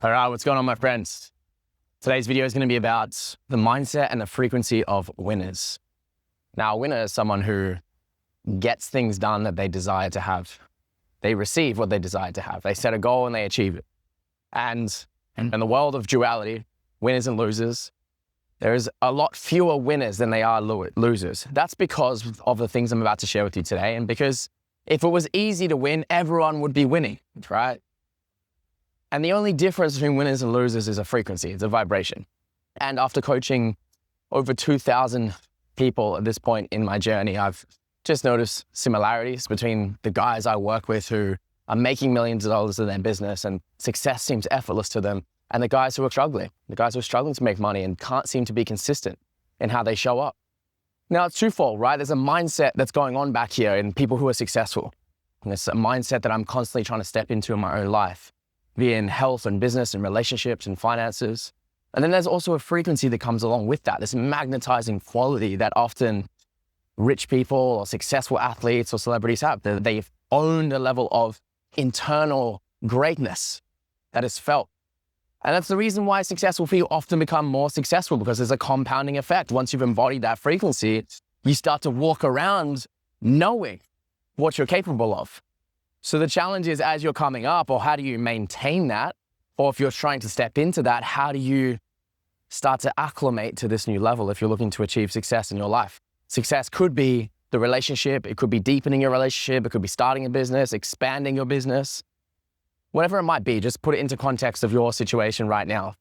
All right, what's going on, my friends? Today's video is going to be about the mindset and the frequency of winners. Now, a winner is someone who gets things done that they desire to have. They receive what they desire to have. They set a goal and they achieve it. And in the world of duality, winners and losers, there's a lot fewer winners than they are losers. That's because of the things I'm about to share with you today. And because if it was easy to win, everyone would be winning, right? And the only difference between winners and losers is a frequency, it's a vibration. And after coaching over 2,000 people at this point in my journey, I've just noticed similarities between the guys I work with who are making millions of dollars in their business and success seems effortless to them, and the guys who are struggling, to make money and can't seem to be consistent in how they show up. Now, it's twofold, right? There's a mindset that's going on back here in people who are successful. And it's a mindset that I'm constantly trying to step into in my own life, be in health and business and relationships and finances. And then there's also a frequency that comes along with that, this magnetizing quality that often rich people or successful athletes or celebrities have. They've owned a level of internal greatness that is felt. And that's the reason why successful people often become more successful, because there's a compounding effect. Once you've embodied that frequency, you start to walk around knowing what you're capable of. So the challenge is, as you're coming up, or how do you maintain that? Or if you're trying to step into that, how do you start to acclimate to this new level if you're looking to achieve success in your life? Success could be the relationship. It could be deepening your relationship. It could be starting a business, expanding your business. Whatever it might be, just put it into context of your situation right now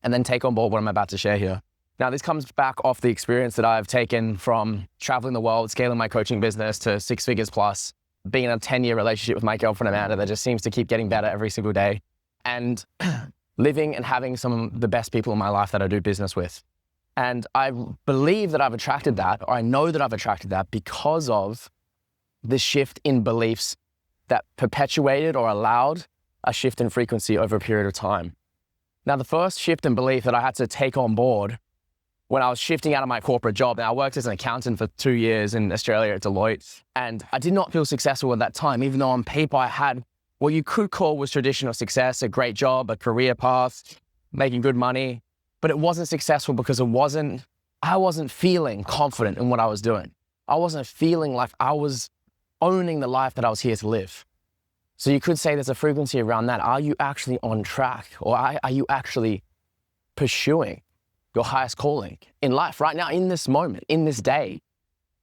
and then take on board what I'm about to share here. Now, this comes back off the experience that I've taken from traveling the world, scaling my coaching business to 6 figures plus, being in a 10-year relationship with my girlfriend, Amanda, that just seems to keep getting better every single day, and living and having some of the best people in my life that I do business with. And I believe that I've attracted that, or I know that I've attracted that because of the shift in beliefs that perpetuated or allowed a shift in frequency over a period of time. Now, the first shift in belief that I had to take on board when I was shifting out of my corporate job. Now, I worked as an accountant for 2 years in Australia at Deloitte, and I did not feel successful at that time, even though on paper I had what you could call was traditional success, a great job, a career path, making good money, but it wasn't successful because I wasn't feeling confident in what I was doing. I wasn't feeling like I was owning the life that I was here to live. So you could say there's a frequency around that. Are you actually on track, or are you actually pursuing your highest calling in life right now, in this moment, in this day,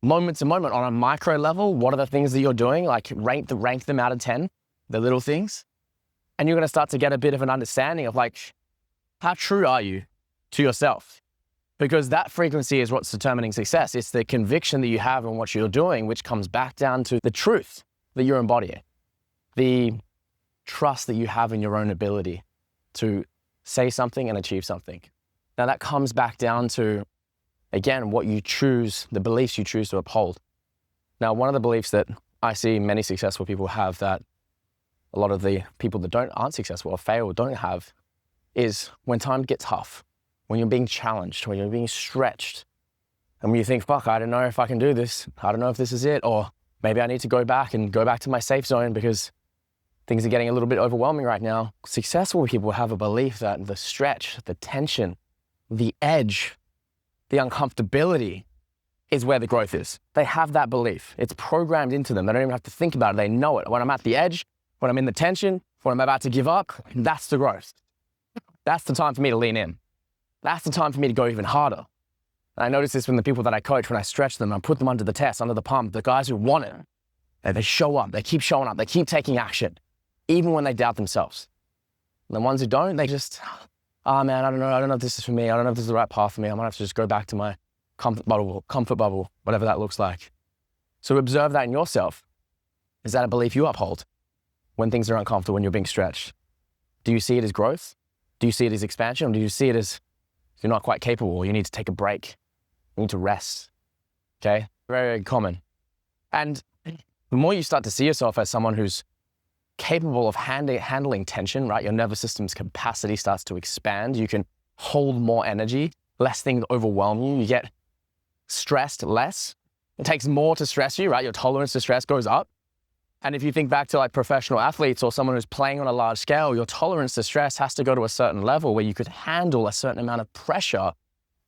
moment to moment, on a micro level? What are the things that you're doing? Like rank them out of 10, the little things. And you're going to start to get a bit of an understanding of like, how true are you to yourself? Because that frequency is what's determining success. It's the conviction that you have in what you're doing, which comes back down to the truth that you're embodying, the trust that you have in your own ability to say something and achieve something. Now that comes back down to, again, what you choose, the beliefs you choose to uphold. Now, one of the beliefs that I see many successful people have that a lot of the people that aren't successful or fail or don't have is when times get tough, when you're being challenged, when you're being stretched, and when you think, fuck, I don't know if I can do this. I don't know if this is it, or maybe I need to go back to my safe zone because things are getting a little bit overwhelming right now. Successful people have a belief that the stretch, the tension, the edge, the uncomfortability is where the growth is. They have that belief. It's programmed into them. They don't even have to think about it. They know it. When I'm at the edge, when I'm in the tension, when I'm about to give up, that's the growth. That's the time for me to lean in. That's the time for me to go even harder. And I notice this from the people that I coach. When I stretch them, I put them under the test, under the pump, the guys who want it, they show up, they keep showing up, they keep taking action, even when they doubt themselves. And the ones who don't, they just, man, I don't know if this is for me. I don't know if this is the right path for me. I might have to just go back to my comfort bubble, whatever that looks like. So observe that in yourself. Is that a belief you uphold when things are uncomfortable, when you're being stretched? Do you see it as growth? Do you see it as expansion? Or do you see it as you're not quite capable, you need to take a break, you need to rest, okay? Very, very common. And the more you start to see yourself as someone who's capable of handling tension, right? Your nervous system's capacity starts to expand. You can hold more energy, less things overwhelm you. You get stressed less. It takes more to stress you, right? Your tolerance to stress goes up. And if you think back to like professional athletes or someone who's playing on a large scale, your tolerance to stress has to go to a certain level where you could handle a certain amount of pressure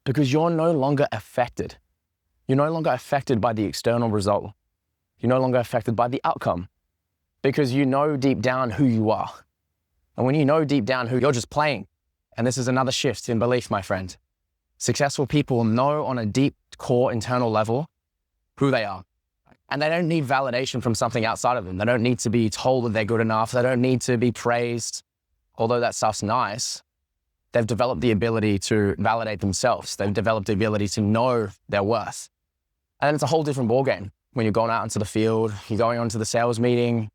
because you're no longer affected. You're no longer affected by the external result. You're no longer affected by the outcome because you know deep down who you are. And when you know deep down who you're just playing, and this is another shift in belief, my friend. Successful people know on a deep core internal level who they are. And they don't need validation from something outside of them. They don't need to be told that they're good enough. They don't need to be praised, although that stuff's nice. They've developed the ability to validate themselves. They've developed the ability to know their worth. And it's a whole different ballgame when you're going out into the field, you're going onto the sales meeting,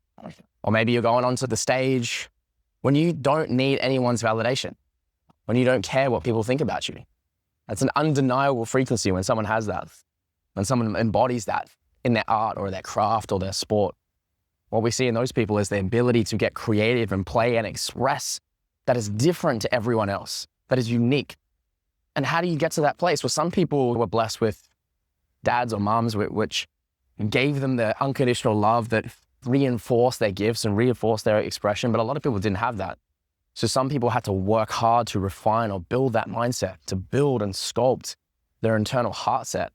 or maybe you're going onto the stage, when you don't need anyone's validation, when you don't care what people think about you. That's an undeniable frequency when someone has that, when someone embodies that in their art or their craft or their sport. What we see in those people is the ability to get creative and play and express that is different to everyone else, that is unique. And how do you get to that place? Well, some people were blessed with dads or moms which gave them the unconditional love that reinforced their gifts and reinforced their expression, but a lot of people didn't have that. So some people had to work hard to refine or build that mindset, to build and sculpt their internal heart set,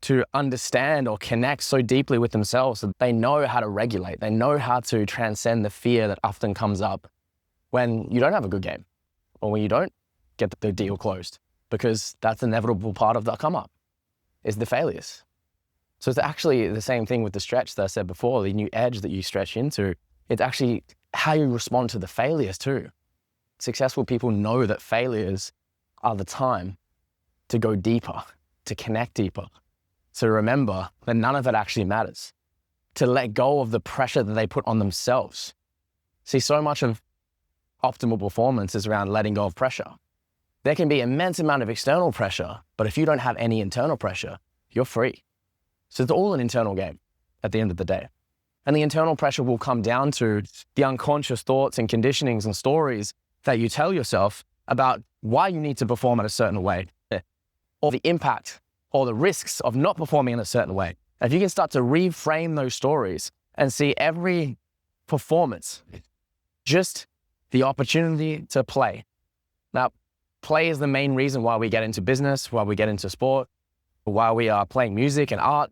to understand or connect so deeply with themselves that they know how to regulate. They know how to transcend the fear that often comes up when you don't have a good game or when you don't get the deal closed, because that's an inevitable part of the come up is the failures. So it's actually the same thing with the stretch that I said before, the new edge that you stretch into. It's actually how you respond to the failures too. Successful people know that failures are the time to go deeper, to connect deeper, to remember that none of it actually matters, to let go of the pressure that they put on themselves. See, so much of optimal performance is around letting go of pressure. There can be immense amount of external pressure, but if you don't have any internal pressure, you're free. So it's all an internal game at the end of the day. And the internal pressure will come down to the unconscious thoughts and conditionings and stories that you tell yourself about why you need to perform in a certain way, or the impact or the risks of not performing in a certain way. And if you can start to reframe those stories and see every performance, just the opportunity to play. Now, play is the main reason why we get into business, why we get into sport, why we are playing music and art,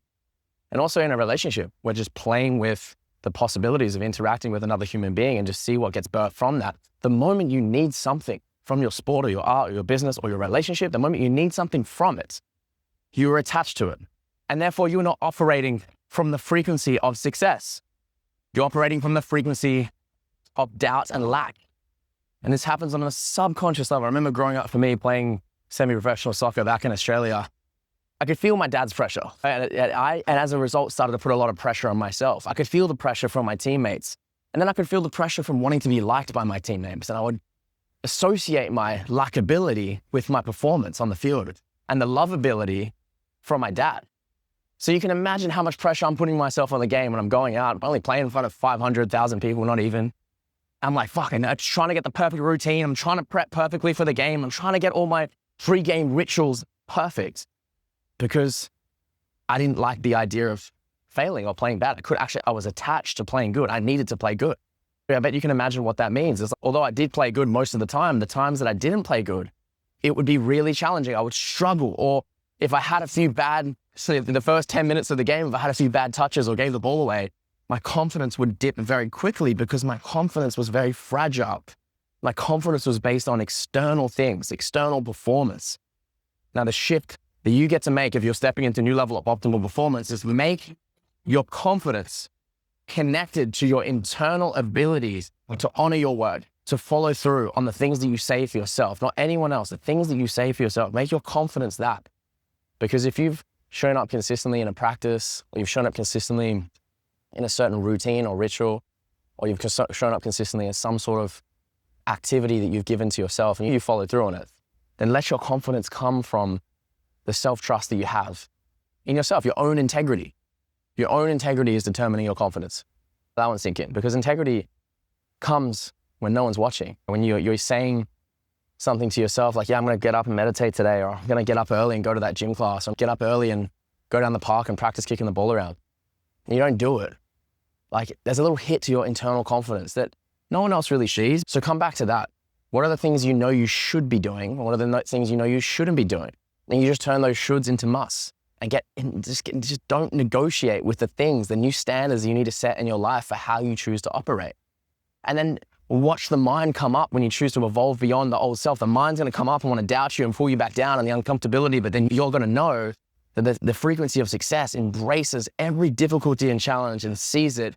and also in a relationship. We're just playing with the possibilities of interacting with another human being and just see what gets birthed from that. The moment you need something from your sport or your art or your business or your relationship, the moment you need something from it, you are attached to it. And therefore you're not operating from the frequency of success. You're operating from the frequency of doubt and lack. And this happens on a subconscious level. I remember growing up for me playing semi-professional soccer back in Australia. I could feel my dad's pressure. And as a result, started to put a lot of pressure on myself. I could feel the pressure from my teammates. And then I could feel the pressure from wanting to be liked by my teammates. And I would associate my likability with my performance on the field and the lovability from my dad. So you can imagine how much pressure I'm putting myself on the game when I'm going out. I'm only playing in front of 500,000 people, not even. I'm like, fucking, I'm trying to get the perfect routine. I'm trying to prep perfectly for the game. I'm trying to get all my pre-game rituals perfect, because I didn't like the idea of failing or playing bad. I was attached to playing good. I needed to play good. I bet you can imagine what that means. Is although I did play good most of the times that I didn't play good, it would be really challenging. I would struggle. Or if I had a few bad, so in the first 10 minutes of the game, if I had a few bad touches or gave the ball away, my confidence would dip very quickly because my confidence was very fragile. My confidence was based on external things, external performance. Now the shift that you get to make if you're stepping into a new level of optimal performance is make your confidence connected to your internal abilities to honor your word, to follow through on the things that you say for yourself, not anyone else, the things that you say for yourself. Make your confidence that. Because if you've shown up consistently in a practice, or you've shown up consistently in a certain routine or ritual, or you've shown up consistently in some sort of activity that you've given to yourself and you follow through on it, then let your confidence come from the self-trust that you have in yourself, your own integrity. Your own integrity is determining your confidence. That one sink in, because integrity comes when no one's watching. When you're saying something to yourself like, yeah, I'm going to get up and meditate today, or I'm going to get up early and go to that gym class, or get up early and go down the park and practice kicking the ball around. And you don't do it. Like there's a little hit to your internal confidence that no one else really sees. So come back to that. What are the things you know you should be doing? What are the things you know you shouldn't be doing? And you just turn those shoulds into musts and just don't negotiate with the things, the new standards you need to set in your life for how you choose to operate. And then watch the mind come up when you choose to evolve beyond the old self. The mind's gonna come up and wanna doubt you and pull you back down on the uncomfortability, but then you're gonna know that the frequency of success embraces every difficulty and challenge and sees it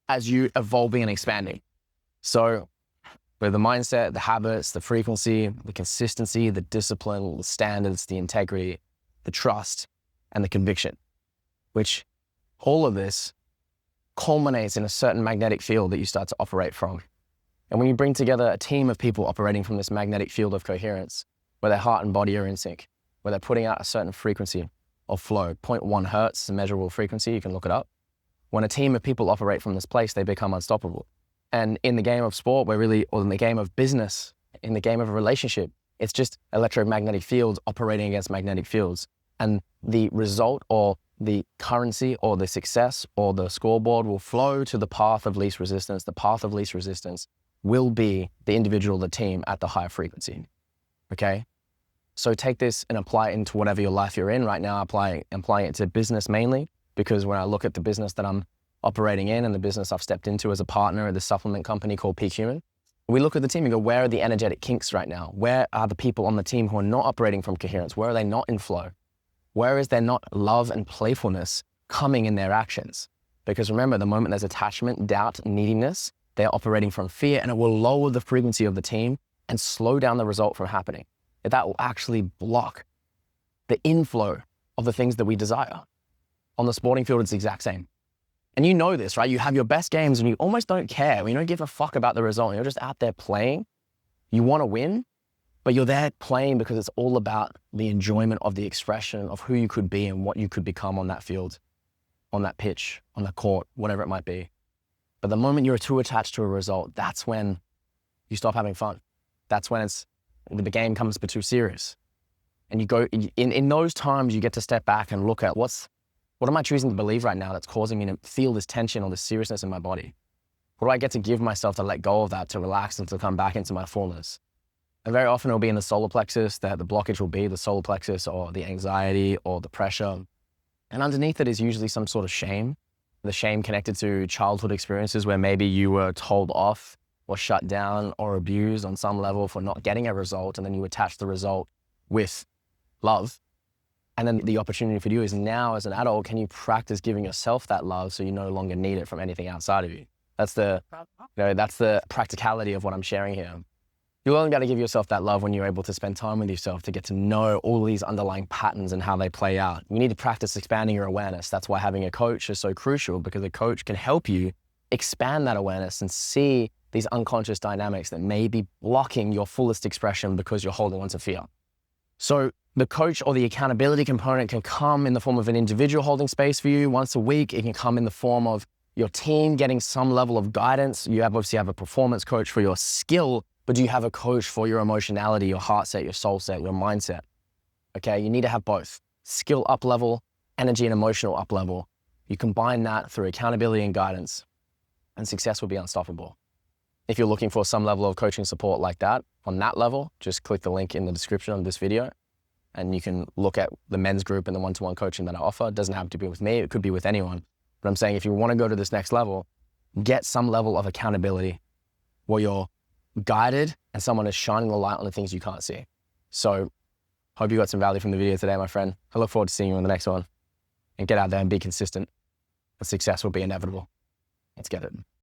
as you evolving and expanding. So with the mindset, the habits, the frequency, the consistency, the discipline, the standards, the integrity, the trust, and the conviction, which all of this culminates in a certain magnetic field that you start to operate from. And when you bring together a team of people operating from this magnetic field of coherence, where their heart and body are in sync, where they're putting out a certain frequency of flow, 0.1 Hertz is a measurable frequency, you can look it up. When a team of people operate from this place, they become unstoppable. And in the game of sport, or in the game of business, in the game of a relationship, it's just electromagnetic fields operating against magnetic fields. And the result or the currency or the success or the scoreboard will flow to the path of least resistance. The path of least resistance will be the individual, the team at the higher frequency, okay? So take this and apply it into whatever your life you're in right now, applying it to business mainly, because when I look at the business that I'm operating in and the business I've stepped into as a partner at the supplement company called Peak Human, we look at the team and go, where are the energetic kinks right now? Where are the people on the team who are not operating from coherence? Where are they not in flow? Where is there not love and playfulness coming in their actions? Because remember, the moment there's attachment, doubt, neediness, they're operating from fear, and it will lower the frequency of the team and slow down the result from happening. That will actually block the inflow of the things that we desire. On the sporting field, it's the exact same. And you know this, right? You have your best games and you almost don't care. You don't give a fuck about the result. You're just out there playing. You want to win, but you're there playing because it's all about the enjoyment of the expression of who you could be and what you could become on that field, on that pitch, on the court, whatever it might be. But the moment you're too attached to a result, that's when you stop having fun. That's when the game comes too serious. And you go, in those times, you get to step back and look at what am I choosing to believe right now that's causing me to feel this tension or this seriousness in my body? What do I get to give myself to let go of that, to relax and to come back into my fullness? And very often it'll be in the solar plexus that the blockage will be, the solar plexus or the anxiety or the pressure. And underneath it is usually some sort of shame. The shame connected to childhood experiences where maybe you were told off or shut down or abused on some level for not getting a result, and then you attach the result with love. And then the opportunity for you is now as an adult, can you practice giving yourself that love so you no longer need it from anything outside of you? That's the practicality of what I'm sharing here. You'll only be able to give yourself that love when you're able to spend time with yourself to get to know all these underlying patterns and how they play out. You need to practice expanding your awareness. That's why having a coach is so crucial, because a coach can help you expand that awareness and see these unconscious dynamics that may be blocking your fullest expression because you're holding on to fear. So the coach or the accountability component can come in the form of an individual holding space for you once a week. It can come in the form of your team getting some level of guidance. You obviously have a performance coach for your skill, but do you have a coach for your emotionality, your heart set, your soul set, your mindset? Okay, you need to have both. Skill up level, energy and emotional up level. You combine that through accountability and guidance, and success will be unstoppable. If you're looking for some level of coaching support like that, on that level, just click the link in the description of this video and you can look at the men's group and the one-to-one coaching that I offer. It doesn't have to be with me, it could be with anyone. But I'm saying if you want to go to this next level, get some level of accountability where you're guided and someone is shining the light on the things you can't see. So hope you got some value from the video today, my friend. I look forward to seeing you in the next one. And get out there and be consistent. And success will be inevitable. Let's get it.